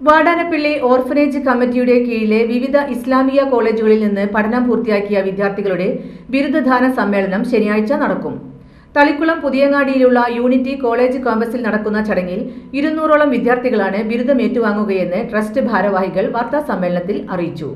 Vadanappally orphanage കമ്മിറ്റിയുടെ കീഴിലെ വിവിധ ഇസ്ലാമിയ കോളേജുകളിൽ നിന്ന് പഠനം പൂർത്തിയാക്കിയ വിദ്യാർത്ഥികളുടെ ബിരുദദാന സമ്മേളനം ശനിയാഴ്ച നടക്കും. തളിക്കുളം പുതിയങ്ങാടിയിലുള്ള യൂണിറ്റി കോളേജ് ക്യാമ്പസിൽ നടക്കുന്ന ചടങ്ങിൽ 200ഓളം വിദ്യാർത്ഥികളാണ് ബിരുദം ഏറ്റുവാങ്ങുകയെന്ന് ട്രസ്റ്റ് ഭാരവാഹികൾ വാർത്താസമ്മേളനത്തിൽ അറിയിച്ചു.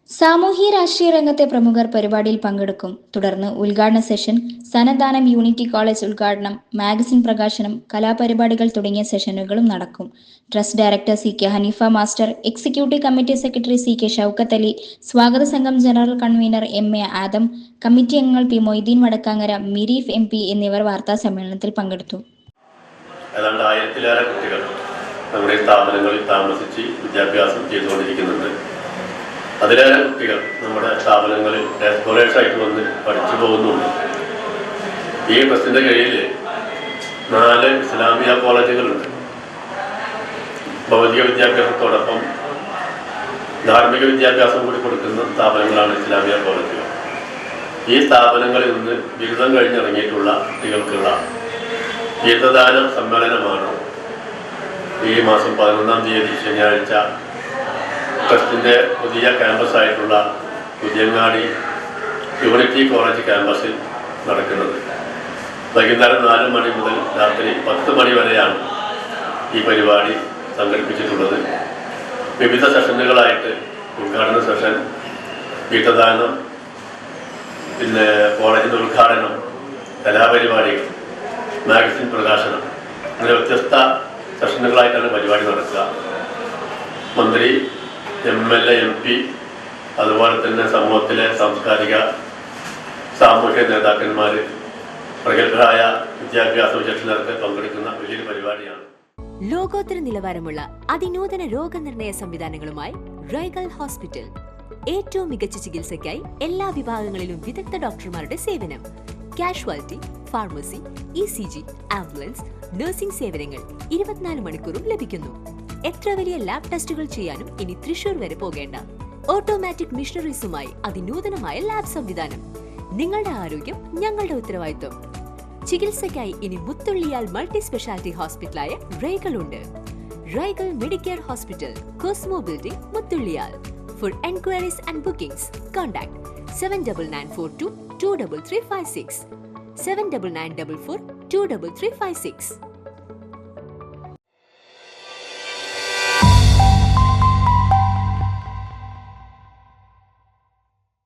സാമൂഹ്യ രാഷ്ട്രീയ രംഗത്തെ പ്രമുഖർ പരിപാടിയിൽ പങ്കെടുക്കും. തുടർന്ന് ഉദ്ഘാടന സെഷൻ, സന്നദ്ധാനം, യൂണിറ്റി കോളേജ് ഉദ്ഘാടനം, മാഗസിൻ പ്രകാശനം, കലാപരിപാടികൾ തുടങ്ങിയ സെഷനുകളും നടക്കും. Trust director CK Haneefa master, executive committee secretary CK Shoukath Ali, സ്വാഗത സംഘം general convener MA Adam, committee അംഗങ്ങൾ P മൊയ്തീൻ വടക്കാങ്ങര, മിരീഫ് MP എന്നിവർ വാർത്താ സമ്മേളനത്തിൽ പങ്കെടുത്തു. ഏതാണ്ട് 1000-ലേറെ കുട്ടികൾ നമ്മുടെ സ്ഥാപനങ്ങളിൽ താമസിച്ച് വിദ്യാഭ്യാസം ചെയ്തുകൊണ്ടിരിക്കുന്നുണ്ട്. അതിലേറെ കുട്ടികൾ നമ്മുടെ സ്ഥാപനങ്ങളിൽ സ്കോളേഴ്സായിട്ട് വന്ന് പഠിച്ചു പോകുന്നുണ്ട്. ഈ ട്രസ്റ്റിൻ്റെ കീഴിൽ 4 ഇസ്ലാമിയ കോളേജുകളുണ്ട്. ഭൗതിക വിദ്യാഭ്യാസത്തോടൊപ്പം ധാർമ്മിക വിദ്യാഭ്യാസം കൂടി കൊടുക്കുന്ന സ്ഥാപനങ്ങളാണ് ഇസ്ലാമിയ കോളേജുകൾ. ഈ സ്ഥാപനങ്ങളിൽ നിന്ന് ബിരുദം കഴിഞ്ഞിറങ്ങിയിട്ടുള്ള കുട്ടികൾക്കുള്ള ബിരുദദാന സമ്മേളനമാണ് ഈ മാസം 11-ാം തീയതി ശനിയാഴ്ച ട്രസ്റ്റിൻ്റെ പുതിയ ക്യാമ്പസായിട്ടുള്ള പുതിയങ്ങാടി യൂണിറ്റി കോളേജ് ക്യാമ്പസിൽ നടക്കുന്നത്. വൈകുന്നേരം 4 മണി മുതൽ രാത്രി 10 മണി വരെയാണ് ഈ പരിപാടി സംഘടിപ്പിച്ചിട്ടുള്ളത്. വിവിധ സെഷനുകളായിട്ട് ഉദ്ഘാടന സെഷൻ, ബിരുദദാനം, പിന്നെ കോളേജിൻ്റെ ഉദ്ഘാടനം, കലാപരിപാടികൾ, മാഗസിൻ പ്രകാശനം, അങ്ങനെ വ്യത്യസ്ത സെഷനുകളായിട്ടാണ് പരിപാടി നടക്കുക. മന്ത്രി, MLA, MP, അതുപോലെ തന്നെ സമൂഹത്തിലെ സാംസ്കാരിക സാമൂഹ്യ നേതാക്കന്മാർ, പ്രഗത്ഭരായ വിദ്യാഭ്യാസ വിചക്ഷണർക്ക് പങ്കെടുക്കുന്ന വലിയൊരു പരിപാടിയാണ്. ലോകോത്തര നിലവാരമുള്ള അതിനൂതന രോഗനിർണയ സംവിധാനങ്ങളുമായി റൈഗൽ ഹോസ്പിറ്റൽ. ഏറ്റവും മികച്ച ചികിത്സയ്ക്കായി എല്ലാ വിഭാഗങ്ങളിലും വിദഗ്ധ ഡോക്ടർമാരുടെ സേവനം. Casualty, pharmacy, ECG, ambulance, nursing സേവനങ്ങൾ 24 മണിക്കൂറും ലഭിക്കുന്നു. എത്ര വലിയ ലാബ് ടെസ്റ്റുകൾ ചെയ്യാനും ഇനി തൃശൂർ വരെ പോകേണ്ട. ഓട്ടോമാറ്റിക് മിഷനറീസുമായി അതിനൂതനമായ ലാബ് സംവിധാനം. നിങ്ങളുടെ ആരോഗ്യം ഞങ്ങളുടെ ഉത്തരവാദിത്വം. ചികിത്സയ്ക്കായി ഇനി മുത്തുള്ളിയാൽ മൾട്ടി സ്പെഷ്യാലിറ്റി ഹോസ്പിറ്റലായ റൈഗൽ ഉണ്ട്. Rygel Medicare hospital, Cosmo building, Muthulliyal. For enquiries and bookings contact 7994223356, 7994423356.